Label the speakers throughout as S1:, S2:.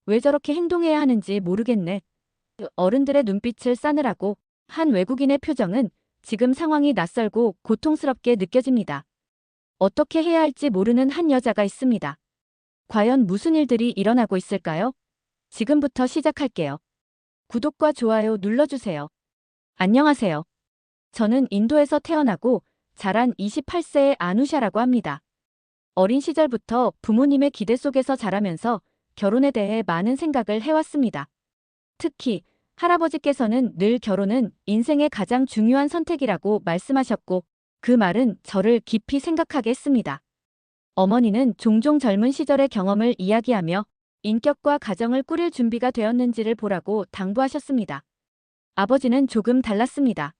S1: 왜 저렇게 행동해야 하는지 모르겠네. 어른들의 눈빛을 싸늘하고 한 외국인의 표정은 지금 상황이 낯설고 고통스럽게 느껴집니다. 어떻게 해야 할지 모르는 한 여자가 있습니다. 과연 무슨 일들이 일어나고 있을까요? 지금부터 시작할게요. 구독과 좋아요 눌러주세요. 안녕하세요. 저는 인도에서 태어나고 자란 28세의 아누샤라고 합니다. 어린 시절부터 부모님의 기대 속에서 자라면서 결혼에 대해 많은 생각을 해왔습니다. 특히 할아버지께서는 늘 결혼은 인생의 가장 중요한 선택이라고 말씀하셨고 그 말은 저를 깊이 생각하게 했습니다. 어머니는 종종 젊은 시절의 경험을 이야기하며 인격과 가정을 꾸릴 준비가 되었는지를 보라고 당부하셨습니다. 아버지는 조금 달랐습니다.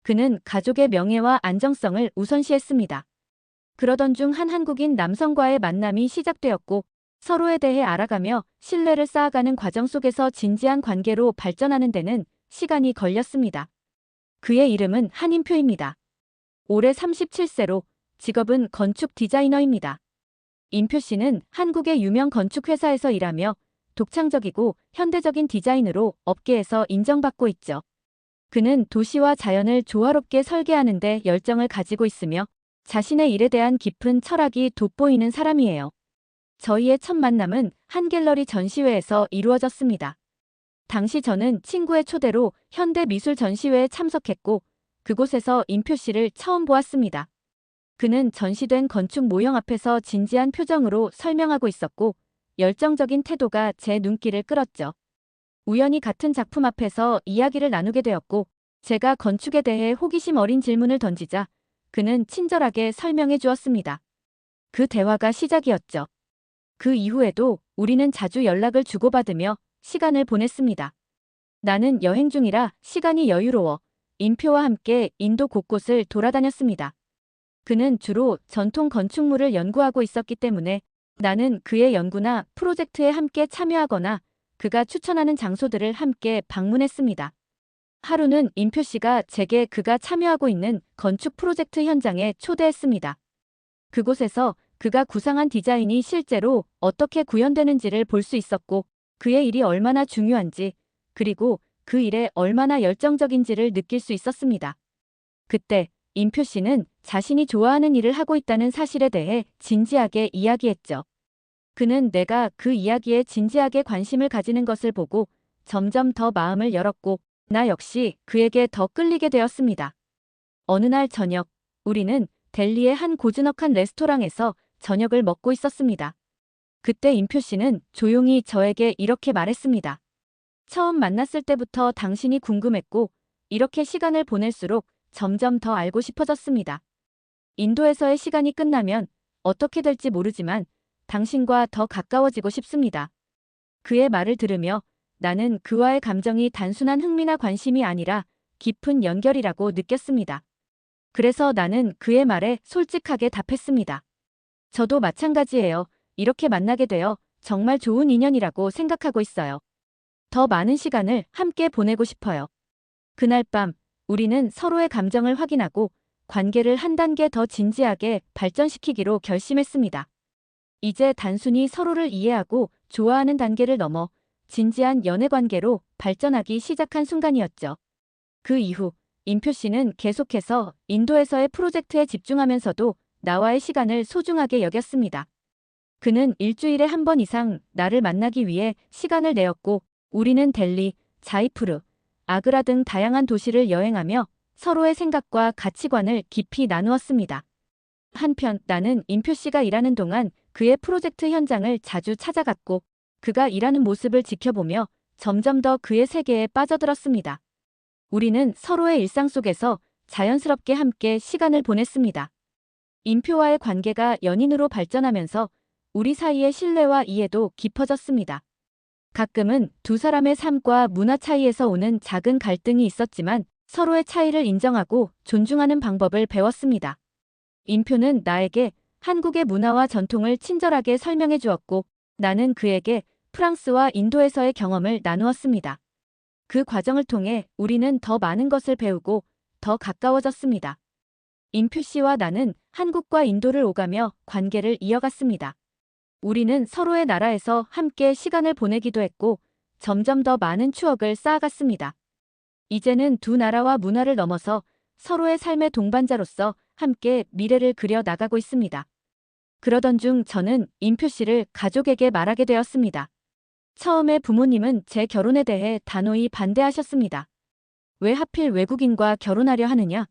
S1: 그는 가족의 명예와 안정성을 우선시했습니다. 그러던 중 한 한국인 남성과의 만남이 시작되었고 서로에 대해 알아가며 신뢰를 쌓아가는 과정 속에서 진지한 관계로 발전하는 데는 시간이 걸렸습니다. 그의 이름은 한인표입니다. 올해 37세로 직업은 건축 디자이너입니다. 인표 씨는 한국의 유명 건축회사에서 일하며 독창적이고 현대적인 디자인으로 업계에서 인정받고 있죠. 그는 도시와 자연을 조화롭게 설계하는 데 열정을 가지고 있으며 자신의 일에 대한 깊은 철학이 돋보이는 사람이에요. 저희의 첫 만남은 한 갤러리 전시회에서 이루어졌습니다. 당시 저는 친구의 초대로 현대미술 전시회에 참석했고 그곳에서 인표 씨를 처음 보았습니다. 그는 전시된 건축 모형 앞에서 진지한 표정으로 설명하고 있었고 열정적인 태도가 제 눈길을 끌었죠. 우연히 같은 작품 앞에서 이야기를 나누게 되었고 제가 건축에 대해 호기심 어린 질문을 던지자 그는 친절하게 설명해 주었습니다. 그 대화가 시작이었죠. 그 이후에도 우리는 자주 연락을 주고받으며 시간을 보냈습니다. 나는 여행 중이라 시간이 여유로워 인표와 함께 인도 곳곳을 돌아다녔습니다. 그는 주로 전통 건축물을 연구하고 있었기 때문에 나는 그의 연구나 프로젝트에 함께 참여하거나 그가 추천하는 장소들을 함께 방문했습니다. 하루는 인표 씨가 제게 그가 참여하고 있는 건축 프로젝트 현장에 초대했습니다. 그곳에서 그가 구상한 디자인이 실제로 어떻게 구현되는지를 볼 수 있었고 그의 일이 얼마나 중요한지 그리고 그 일에 얼마나 열정적인지를 느낄 수 있었습니다. 그때 인표 씨는 자신이 좋아하는 일을 하고 있다는 사실에 대해 진지하게 이야기했죠. 그는 내가 그 이야기에 진지하게 관심을 가지는 것을 보고 점점 더 마음을 열었고 나 역시 그에게 더 끌리게 되었습니다. 어느 날 저녁, 우리는 델리의 한 고즈넉한 레스토랑에서 저녁을 먹고 있었습니다. 그때 인표 씨는 조용히 저에게 이렇게 말했습니다. 처음 만났을 때부터 당신이 궁금했고 이렇게 시간을 보낼수록 점점 더 알고 싶어졌습니다. 인도에서의 시간이 끝나면 어떻게 될지 모르지만 당신과 더 가까워지고 싶습니다. 그의 말을 들으며 나는 그와의 감정이 단순한 흥미나 관심이 아니라 깊은 연결이라고 느꼈습니다. 그래서 나는 그의 말에 솔직하게 답했습니다. 저도 마찬가지예요. 이렇게 만나게 되어 정말 좋은 인연이라고 생각하고 있어요. 더 많은 시간을 함께 보내고 싶어요. 그날 밤 우리는 서로의 감정을 확인하고 관계를 한 단계 더 진지하게 발전시키기로 결심했습니다. 이제 단순히 서로를 이해하고 좋아하는 단계를 넘어 진지한 연애 관계로 발전하기 시작한 순간이었죠. 그 이후 인표 씨는 계속해서 인도에서의 프로젝트에 집중하면서도 나와의 시간을 소중하게 여겼습니다. 그는 일주일에 한 번 이상 나를 만나기 위해 시간을 내었고 우리는 델리, 자이푸르, 아그라 등 다양한 도시를 여행하며 서로의 생각과 가치관을 깊이 나누었습니다. 한편 나는 인표 씨가 일하는 동안 그의 프로젝트 현장을 자주 찾아갔고 그가 일하는 모습을 지켜보며 점점 더 그의 세계에 빠져들었습니다. 우리는 서로의 일상 속에서 자연스럽게 함께 시간을 보냈습니다. 인표와의 관계가 연인으로 발전하면서 우리 사이의 신뢰와 이해도 깊어졌습니다. 가끔은 두 사람의 삶과 문화 차이에서 오는 작은 갈등이 있었지만 서로의 차이를 인정하고 존중하는 방법을 배웠습니다. 인표는 나에게 한국의 문화와 전통을 친절하게 설명해 주었고 나는 그에게 프랑스와 인도에서의 경험을 나누었습니다. 그 과정을 통해 우리는 더 많은 것을 배우고 더 가까워졌습니다. 인표 씨와 나는 한국과 인도를 오가며 관계를 이어갔습니다. 우리는 서로의 나라에서 함께 시간을 보내기도 했고 점점 더 많은 추억을 쌓아갔습니다. 이제는 두 나라와 문화를 넘어서 서로의 삶의 동반자로서 함께 미래를 그려 나가고 있습니다. 그러던 중 저는 인표 씨를 가족에게 말하게 되었습니다. 처음에 부모님은 제 결혼에 대해 단호히 반대하셨습니다. 왜 하필 외국인과 결혼하려 하느냐?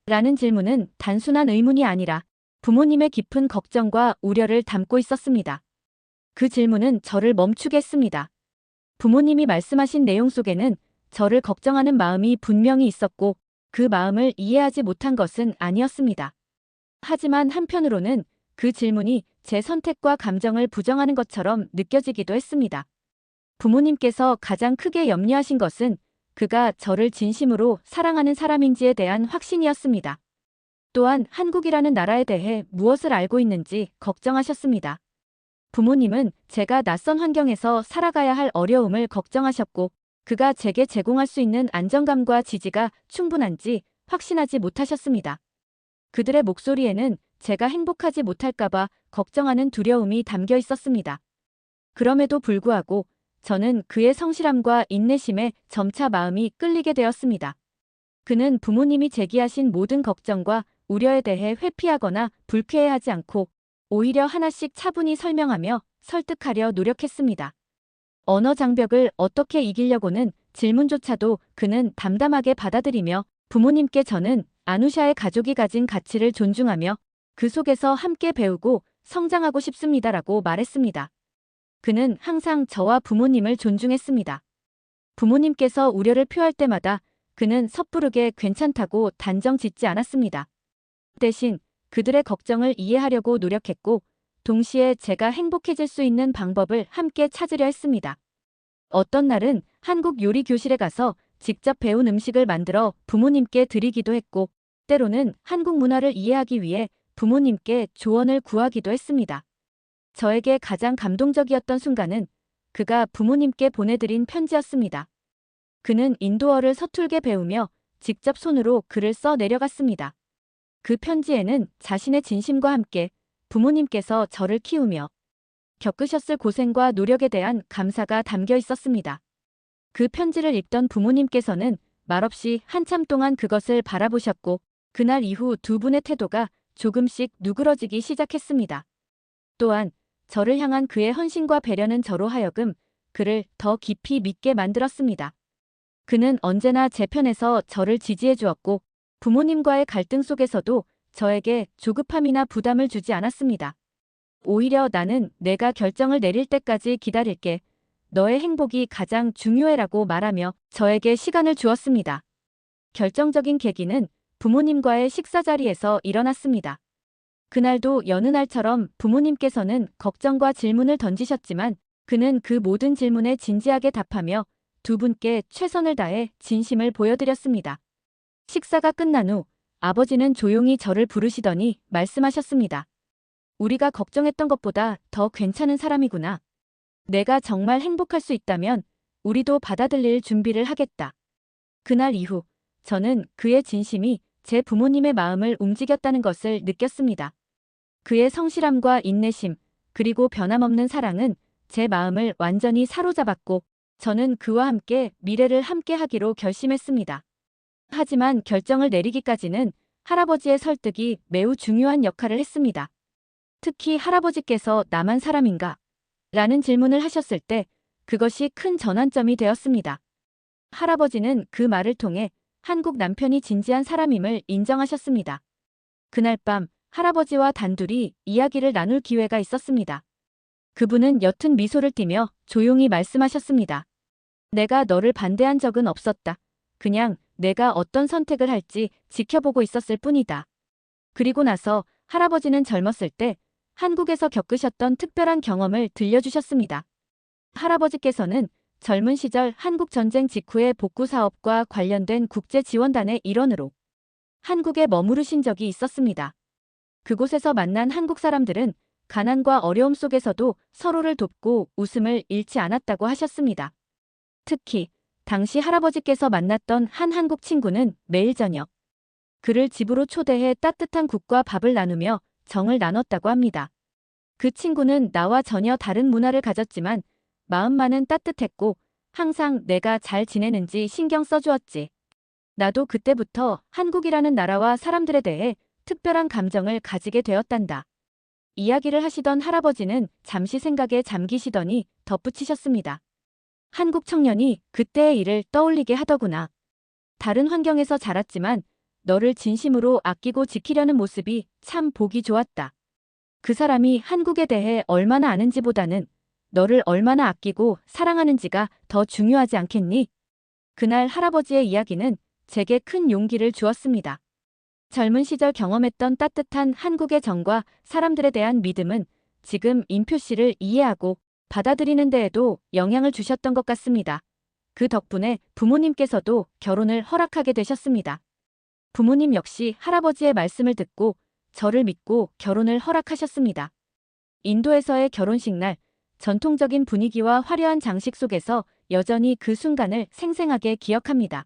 S1: 라는 질문은 단순한 의문이 아니라 부모님의 깊은 걱정과 우려를 담고 있었습니다. 그 질문은 저를 멈추게 했습니다. 부모님이 말씀하신 내용 속에는 저를 걱정하는 마음이 분명히 있었고 그 마음을 이해하지 못한 것은 아니었습니다. 하지만 한편으로는 그 질문이 제 선택과 감정을 부정하는 것처럼 느껴지기도 했습니다. 부모님께서 가장 크게 염려하신 것은 그가 저를 진심으로 사랑하는 사람인지에 대한 확신이었습니다. 또한 한국이라는 나라에 대해 무엇을 알고 있는지 걱정하셨습니다. 부모님은 제가 낯선 환경에서 살아가야 할 어려움을 걱정하셨고 그가 제게 제공할 수 있는 안정감과 지지가 충분한지 확신하지 못하셨습니다. 그들의 목소리에는 제가 행복하지 못할까봐 걱정하는 두려움이 담겨 있었습니다. 그럼에도 불구하고 저는 그의 성실함과 인내심에 점차 마음이 끌리게 되었습니다. 그는 부모님이 제기하신 모든 걱정과 우려에 대해 회피하거나 불쾌해하지 않고 오히려 하나씩 차분히 설명하며 설득하려 노력했습니다. 언어 장벽을 어떻게 이기려고는 질문조차도 그는 담담하게 받아들이며 부모님께 저는 아누샤의 가족이 가진 가치를 존중하며 그 속에서 함께 배우고 성장하고 싶습니다라고 말했습니다. 그는 항상 저와 부모님을 존중했습니다. 부모님께서 우려를 표할 때마다 그는 섣부르게 괜찮다고 단정 짓지 않았습니다. 대신 그들의 걱정을 이해하려고 노력했고 동시에 제가 행복해질 수 있는 방법을 함께 찾으려 했습니다. 어떤 날은 한국 요리 교실에 가서 직접 배운 음식을 만들어 부모님께 드리기도 했고 때로는 한국 문화를 이해하기 위해 부모님께 조언을 구하기도 했습니다. 저에게 가장 감동적이었던 순간은 그가 부모님께 보내드린 편지였습니다. 그는 인도어를 서툴게 배우며 직접 손으로 글을 써 내려갔습니다. 그 편지에는 자신의 진심과 함께 부모님께서 저를 키우며 겪으셨을 고생과 노력에 대한 감사가 담겨 있었습니다. 그 편지를 읽던 부모님께서는 말없이 한참 동안 그것을 바라보셨고 그날 이후 두 분의 태도가 조금씩 누그러지기 시작했습니다. 또한 저를 향한 그의 헌신과 배려는 저로 하여금 그를 더 깊이 믿게 만들었습니다. 그는 언제나 제 편에서 저를 지지해 주었고 부모님과의 갈등 속에서도 저에게 조급함이나 부담을 주지 않았습니다. 오히려 나는 내가 결정을 내릴 때까지 기다릴게. 너의 행복이 가장 중요해라고 말하며 저에게 시간을 주었습니다. 결정적인 계기는 부모님과의 식사 자리에서 일어났습니다. 그날도 여느 날처럼 부모님께서는 걱정과 질문을 던지셨지만 그는 그 모든 질문에 진지하게 답하며 두 분께 최선을 다해 진심을 보여드렸습니다. 식사가 끝난 후 아버지는 조용히 저를 부르시더니 말씀하셨습니다. 우리가 걱정했던 것보다 더 괜찮은 사람이구나. 내가 정말 행복할 수 있다면 우리도 받아들일 준비를 하겠다. 그날 이후 저는 그의 진심이 제 부모님의 마음을 움직였다는 것을 느꼈습니다. 그의 성실함과 인내심, 그리고 변함없는 사랑은 제 마음을 완전히 사로잡았고 저는 그와 함께 미래를 함께 하기로 결심했습니다. 하지만 결정을 내리기까지는 할아버지의 설득이 매우 중요한 역할을 했습니다. 특히 할아버지께서 나만 사람인가? 라는 질문을 하셨을 때 그것이 큰 전환점이 되었습니다. 할아버지는 그 말을 통해 한국 남편이 진지한 사람임을 인정하셨습니다. 그날 밤 할아버지와 단둘이 이야기를 나눌 기회가 있었습니다. 그분은 옅은 미소를 띠며 조용히 말씀하셨습니다. 내가 너를 반대한 적은 없었다. 그냥 내가 어떤 선택을 할지 지켜보고 있었을 뿐이다. 그리고 나서 할아버지는 젊었을 때 한국에서 겪으셨던 특별한 경험을 들려주셨습니다. 할아버지께서는 젊은 시절 한국전쟁 직후의 복구 사업과 관련된 국제지원단의 일원으로 한국에 머무르신 적이 있었습니다. 그곳에서 만난 한국 사람들은 가난과 어려움 속에서도 서로를 돕고 웃음을 잃지 않았다고 하셨습니다. 특히 당시 할아버지께서 만났던 한 한국 친구는 매일 저녁 그를 집으로 초대해 따뜻한 국과 밥을 나누며 정을 나눴다고 합니다. 그 친구는 나와 전혀 다른 문화를 가졌지만 마음만은 따뜻했고 항상 내가 잘 지내는지 신경 써주었지. 나도 그때부터 한국이라는 나라와 사람들에 대해 특별한 감정을 가지게 되었단다. 이야기를 하시던 할아버지는 잠시 생각에 잠기시더니 덧붙이셨습니다. 한국 청년이 그때의 일을 떠올리게 하더구나. 다른 환경에서 자랐지만 너를 진심으로 아끼고 지키려는 모습이 참 보기 좋았다. 그 사람이 한국에 대해 얼마나 아는지보다는 너를 얼마나 아끼고 사랑하는지가 더 중요하지 않겠니? 그날 할아버지의 이야기는 제게 큰 용기를 주었습니다. 젊은 시절 경험했던 따뜻한 한국의 정과 사람들에 대한 믿음은 지금 인표 씨를 이해하고 받아들이는 데에도 영향을 주셨던 것 같습니다. 그 덕분에 부모님께서도 결혼을 허락하게 되셨습니다. 부모님 역시 할아버지의 말씀을 듣고 저를 믿고 결혼을 허락하셨습니다. 인도에서의 결혼식 날, 전통적인 분위기와 화려한 장식 속에서 여전히 그 순간을 생생하게 기억합니다.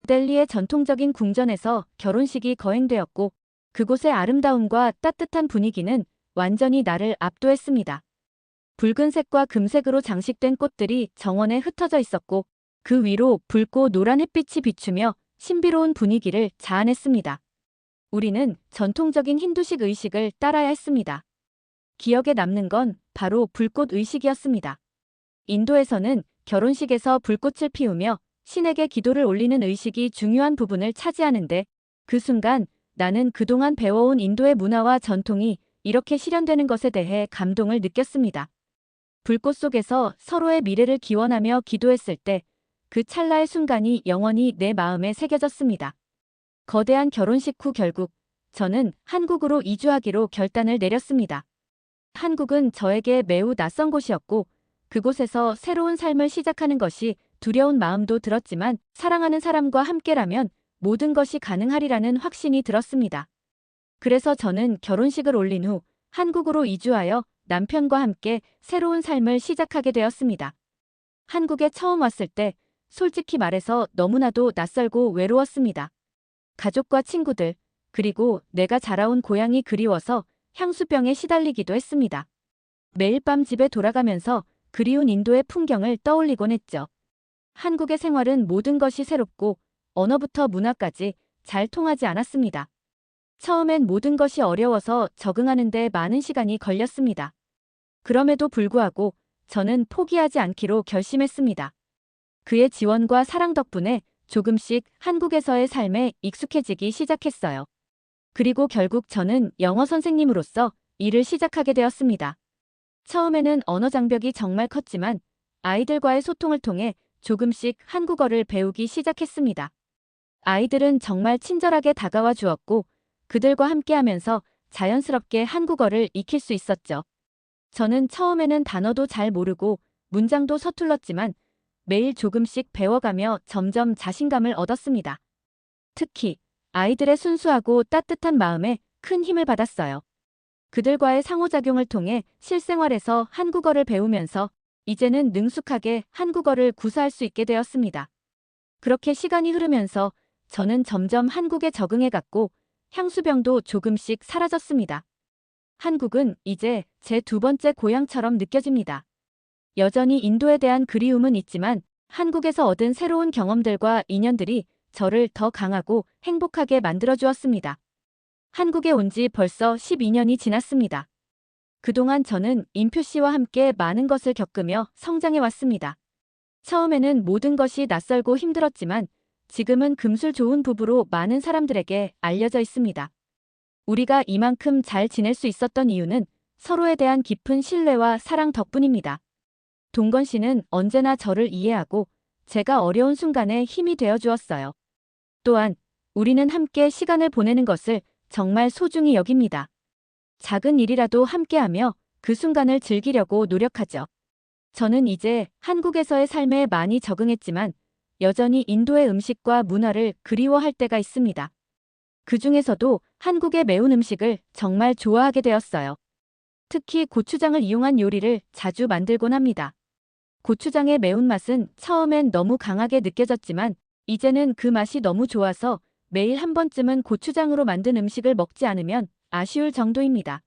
S1: 델리의 전통적인 궁전에서 결혼식이 거행되었고 그곳의 아름다움과 따뜻한 분위기는 완전히 나를 압도했습니다. 붉은색과 금색으로 장식된 꽃들이 정원에 흩어져 있었고 그 위로 붉고 노란 햇빛이 비추며 신비로운 분위기를 자아냈습니다. 우리는 전통적인 힌두식 의식을 따라야 했습니다. 기억에 남는 건 바로 불꽃 의식이었습니다. 인도에서는 결혼식에서 불꽃을 피우며 신에게 기도를 올리는 의식이 중요한 부분을 차지하는데 그 순간 나는 그동안 배워온 인도의 문화와 전통이 이렇게 실현되는 것에 대해 감동을 느꼈습니다. 불꽃 속에서 서로의 미래를 기원하며 기도했을 때 그 찰나의 순간이 영원히 내 마음에 새겨졌습니다. 거대한 결혼식 후 결국 저는 한국으로 이주하기로 결단을 내렸습니다. 한국은 저에게 매우 낯선 곳이었고 그곳에서 새로운 삶을 시작하는 것이 두려운 마음도 들었지만 사랑하는 사람과 함께라면 모든 것이 가능하리라는 확신이 들었습니다. 그래서 저는 결혼식을 올린 후 한국으로 이주하여 남편과 함께 새로운 삶을 시작하게 되었습니다. 한국에 처음 왔을 때 솔직히 말해서 너무나도 낯설고 외로웠습니다. 가족과 친구들, 그리고 내가 자라온 고향이 그리워서 향수병에 시달리기도 했습니다. 매일 밤 집에 돌아가면서 그리운 인도의 풍경을 떠올리곤 했죠. 한국의 생활은 모든 것이 새롭고 언어부터 문화까지 잘 통하지 않았습니다. 처음엔 모든 것이 어려워서 적응하는 데 많은 시간이 걸렸습니다. 그럼에도 불구하고 저는 포기하지 않기로 결심했습니다. 그의 지원과 사랑 덕분에 조금씩 한국에서의 삶에 익숙해지기 시작했어요. 그리고 결국 저는 영어 선생님으로서 일을 시작하게 되었습니다. 처음에는 언어 장벽이 정말 컸지만 아이들과의 소통을 통해 조금씩 한국어를 배우기 시작했습니다. 아이들은 정말 친절하게 다가와 주었고 그들과 함께하면서 자연스럽게 한국어를 익힐 수 있었죠. 저는 처음에는 단어도 잘 모르고 문장도 서툴렀지만 매일 조금씩 배워가며 점점 자신감을 얻었습니다. 특히 아이들의 순수하고 따뜻한 마음에 큰 힘을 받았어요. 그들과의 상호작용을 통해 실생활에서 한국어를 배우면서 이제는 능숙하게 한국어를 구사할 수 있게 되었습니다. 그렇게 시간이 흐르면서 저는 점점 한국에 적응해갔고 향수병도 조금씩 사라졌습니다. 한국은 이제 제 두 번째 고향처럼 느껴집니다. 여전히 인도에 대한 그리움은 있지만 한국에서 얻은 새로운 경험들과 인연들이 저를 더 강하고 행복하게 만들어주었습니다. 한국에 온 지 벌써 12년이 지났습니다. 그동안 저는 인표 씨와 함께 많은 것을 겪으며 성장해왔습니다. 처음에는 모든 것이 낯설고 힘들었지만 지금은 금술 좋은 부부로 많은 사람들에게 알려져 있습니다. 우리가 이만큼 잘 지낼 수 있었던 이유는 서로에 대한 깊은 신뢰와 사랑 덕분입니다. 동건 씨는 언제나 저를 이해하고 제가 어려운 순간에 힘이 되어 주었어요. 또한 우리는 함께 시간을 보내는 것을 정말 소중히 여깁니다. 작은 일이라도 함께하며 그 순간을 즐기려고 노력하죠. 저는 이제 한국에서의 삶에 많이 적응했지만 여전히 인도의 음식과 문화를 그리워할 때가 있습니다. 그 중에서도 한국의 매운 음식을 정말 좋아하게 되었어요. 특히 고추장을 이용한 요리를 자주 만들곤 합니다. 고추장의 매운맛은 처음엔 너무 강하게 느껴졌지만 이제는 그 맛이 너무 좋아서 매일 한 번쯤은 고추장으로 만든 음식을 먹지 않으면 아쉬울 정도입니다.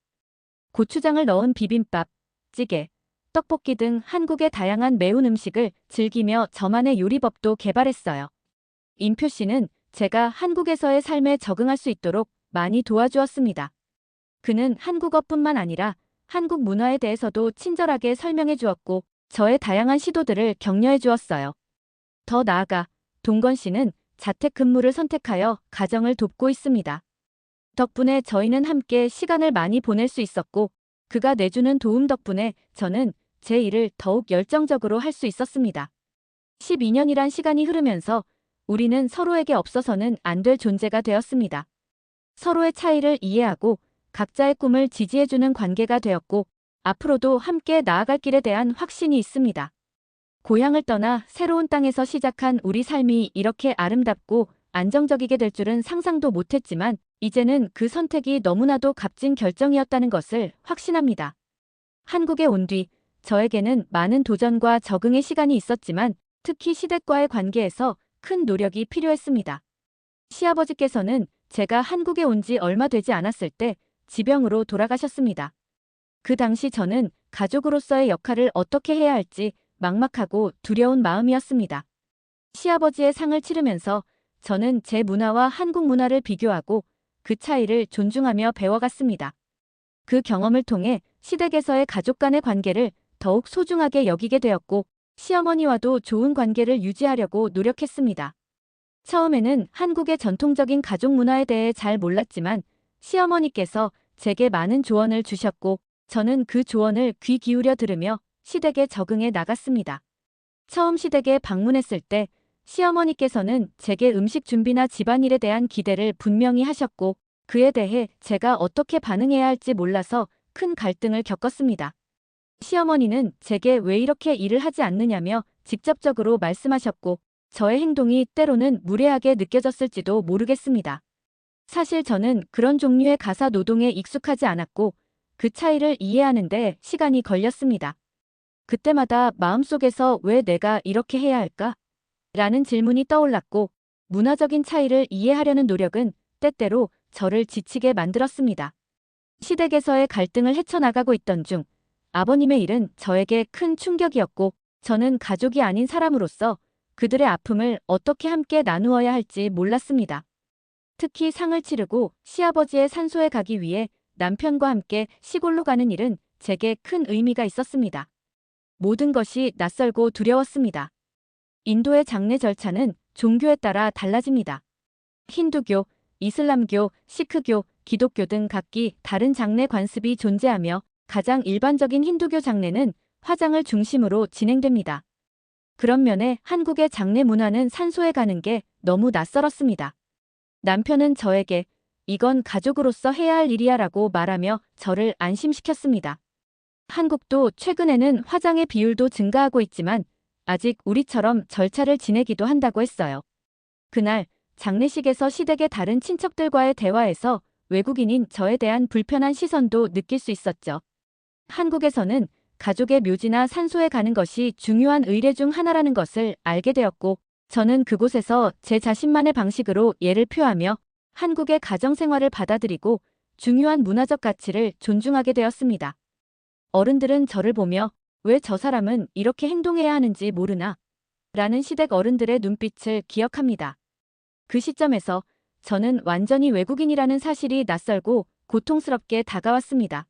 S1: 고추장을 넣은 비빔밥, 찌개, 떡볶이 등 한국의 다양한 매운 음식을 즐기며 저만의 요리법도 개발했어요. 임표 씨는 제가 한국에서의 삶에 적응할 수 있도록 많이 도와주었습니다. 그는 한국어뿐만 아니라 한국 문화에 대해서도 친절하게 설명해 주었고 저의 다양한 시도들을 격려해 주었어요. 더 나아가 동건 씨는 자택근무를 선택하여 가정을 돕고 있습니다. 덕분에 저희는 함께 시간을 많이 보낼 수 있었고 그가 내주는 도움 덕분에 저는 제 일을 더욱 열정적으로 할 수 있었습니다. 12년이란 시간이 흐르면서 우리는 서로에게 없어서는 안 될 존재가 되었습니다. 서로의 차이를 이해하고 각자의 꿈을 지지해주는 관계가 되었고 앞으로도 함께 나아갈 길에 대한 확신이 있습니다. 고향을 떠나 새로운 땅에서 시작한 우리 삶이 이렇게 아름답고 안정적이게 될 줄은 상상도 못했지만 이제는 그 선택이 너무나도 값진 결정이었다는 것을 확신합니다. 한국에 온 뒤 저에게는 많은 도전과 적응의 시간이 있었지만 특히 시댁과의 관계에서 큰 노력이 필요했습니다. 시아버지께서는 제가 한국에 온 지 얼마 되지 않았을 때 지병으로 돌아가셨습니다. 그 당시 저는 가족으로서의 역할을 어떻게 해야 할지 막막하고 두려운 마음이었습니다. 시아버지의 상을 치르면서 저는 제 문화와 한국 문화를 비교하고 그 차이를 존중하며 배워갔습니다. 그 경험을 통해 시댁에서의 가족 간의 관계를 더욱 소중하게 여기게 되었고 시어머니와도 좋은 관계를 유지하려고 노력했습니다. 처음에는 한국의 전통적인 가족 문화에 대해 잘 몰랐지만 시어머니께서 제게 많은 조언을 주셨고 저는 그 조언을 귀 기울여 들으며 시댁에 적응해 나갔습니다. 처음 시댁에 방문했을 때 시어머니께서는 제게 음식 준비나 집안일에 대한 기대를 분명히 하셨고 그에 대해 제가 어떻게 반응해야 할지 몰라서 큰 갈등을 겪었습니다. 시어머니는 제게 왜 이렇게 일을 하지 않느냐며 직접적으로 말씀하셨고 저의 행동이 때로는 무례하게 느껴졌을지도 모르겠습니다. 사실 저는 그런 종류의 가사 노동에 익숙하지 않았고 그 차이를 이해하는 데 시간이 걸렸습니다. 그때마다 마음속에서 왜 내가 이렇게 해야 할까? 라는 질문이 떠올랐고 문화적인 차이를 이해하려는 노력은 때때로 저를 지치게 만들었습니다. 시댁에서의 갈등을 헤쳐나가고 있던 중 아버님의 일은 저에게 큰 충격이었고 저는 가족이 아닌 사람으로서 그들의 아픔을 어떻게 함께 나누어야 할지 몰랐습니다. 특히 상을 치르고 시아버지의 산소에 가기 위해 남편과 함께 시골로 가는 일은 제게 큰 의미가 있었습니다. 모든 것이 낯설고 두려웠습니다. 인도의 장례 절차는 종교에 따라 달라집니다. 힌두교, 이슬람교, 시크교, 기독교 등 각기 다른 장례 관습이 존재하며 가장 일반적인 힌두교 장례는 화장을 중심으로 진행됩니다. 그런 면에 한국의 장례 문화는 산소에 가는 게 너무 낯설었습니다. 남편은 저에게 이건 가족으로서 해야 할 일이야 라고 말하며 저를 안심시켰습니다. 한국도 최근에는 화장의 비율도 증가하고 있지만 아직 우리처럼 절차를 지내기도 한다고 했어요. 그날 장례식에서 시댁의 다른 친척들과의 대화에서 외국인인 저에 대한 불편한 시선도 느낄 수 있었죠. 한국에서는 가족의 묘지나 산소에 가는 것이 중요한 의례 중 하나라는 것을 알게 되었고 저는 그곳에서 제 자신만의 방식으로 예를 표하며 한국의 가정생활을 받아들이고 중요한 문화적 가치를 존중하게 되었습니다. 어른들은 저를 보며 왜 저 사람은 이렇게 행동해야 하는지 모르나? 라는 시댁 어른들의 눈빛을 기억합니다. 그 시점에서 저는 완전히 외국인이라는 사실이 낯설고 고통스럽게 다가왔습니다.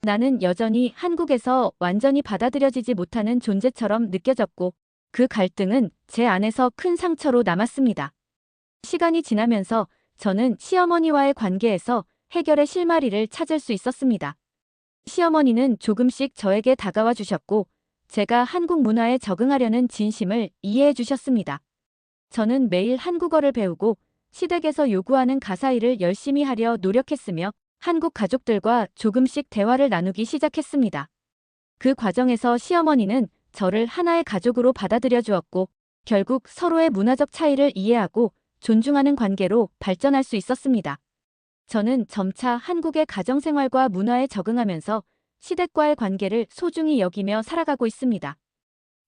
S1: 나는 여전히 한국에서 완전히 받아들여지지 못하는 존재처럼 느껴졌고 그 갈등은 제 안에서 큰 상처로 남았습니다. 시간이 지나면서 저는 시어머니와의 관계에서 해결의 실마리를 찾을 수 있었습니다. 시어머니는 조금씩 저에게 다가와 주셨고 제가 한국 문화에 적응하려는 진심을 이해해 주셨습니다. 저는 매일 한국어를 배우고 시댁에서 요구하는 가사일을 열심히 하려 노력했으며 한국 가족들과 조금씩 대화를 나누기 시작했습니다. 그 과정에서 시어머니는 저를 하나의 가족으로 받아들여 주었고 결국 서로의 문화적 차이를 이해하고 존중하는 관계로 발전할 수 있었습니다. 저는 점차 한국의 가정생활과 문화에 적응하면서 시댁과의 관계를 소중히 여기며 살아가고 있습니다.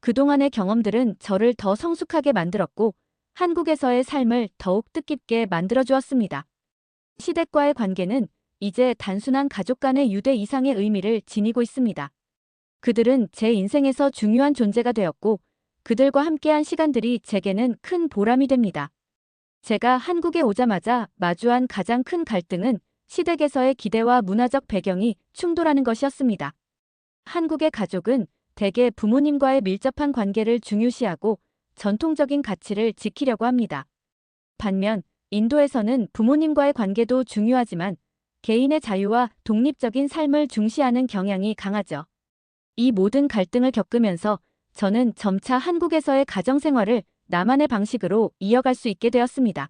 S1: 그동안의 경험들은 저를 더 성숙하게 만들었고 한국에서의 삶을 더욱 뜻깊게 만들어주었습니다. 시댁과의 관계는 이제 단순한 가족 간의 유대 이상의 의미를 지니고 있습니다. 그들은 제 인생에서 중요한 존재가 되었고 그들과 함께한 시간들이 제게는 큰 보람이 됩니다. 제가 한국에 오자마자 마주한 가장 큰 갈등은 시댁에서의 기대와 문화적 배경이 충돌하는 것이었습니다. 한국의 가족은 대개 부모님과의 밀접한 관계를 중요시하고 전통적인 가치를 지키려고 합니다. 반면 인도에서는 부모님과의 관계도 중요하지만 개인의 자유와 독립적인 삶을 중시하는 경향이 강하죠. 이 모든 갈등을 겪으면서 저는 점차 한국에서의 가정생활을 나만의 방식으로 이어갈 수 있게 되었습니다.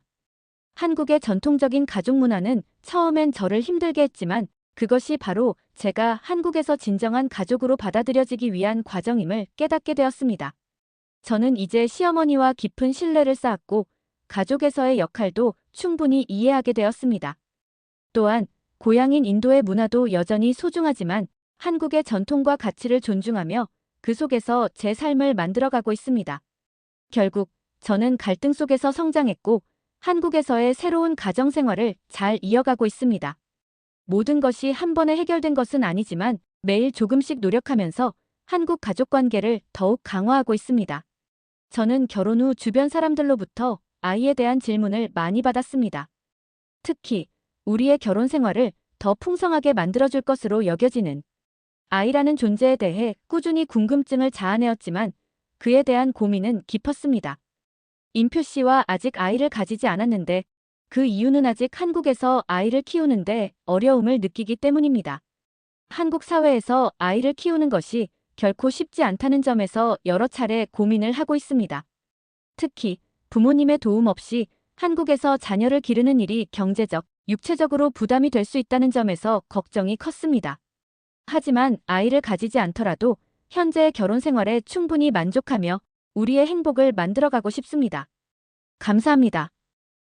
S1: 한국의 전통적인 가족 문화는 처음엔 저를 힘들게 했지만 그것이 바로 제가 한국에서 진정한 가족으로 받아들여지기 위한 과정임을 깨닫게 되었습니다. 저는 이제 시어머니와 깊은 신뢰를 쌓았고 가족에서의 역할도 충분히 이해하게 되었습니다. 또한 고향인 인도의 문화도 여전히 소중하지만 한국의 전통과 가치를 존중하며 그 속에서 제 삶을 만들어가고 있습니다. 결국 저는 갈등 속에서 성장했고 한국에서의 새로운 가정 생활을 잘 이어가고 있습니다. 모든 것이 한 번에 해결된 것은 아니지만 매일 조금씩 노력하면서 한국 가족 관계를 더욱 강화하고 있습니다. 저는 결혼 후 주변 사람들로부터 아이에 대한 질문을 많이 받았습니다. 특히 우리의 결혼 생활을 더 풍성하게 만들어줄 것으로 여겨지는 아이라는 존재에 대해 꾸준히 궁금증을 자아내었지만 그에 대한 고민은 깊었습니다. 임표 씨와 아직 아이를 가지지 않았는데 그 이유는 아직 한국에서 아이를 키우는데 어려움을 느끼기 때문입니다. 한국 사회에서 아이를 키우는 것이 결코 쉽지 않다는 점에서 여러 차례 고민을 하고 있습니다. 특히 부모님의 도움 없이 한국에서 자녀를 기르는 일이 경제적, 육체적으로 부담이 될 수 있다는 점에서 걱정이 컸습니다. 하지만 아이를 가지지 않더라도 현재의 결혼 생활에 충분히 만족하며 우리의 행복을 만들어가고 싶습니다. 감사합니다.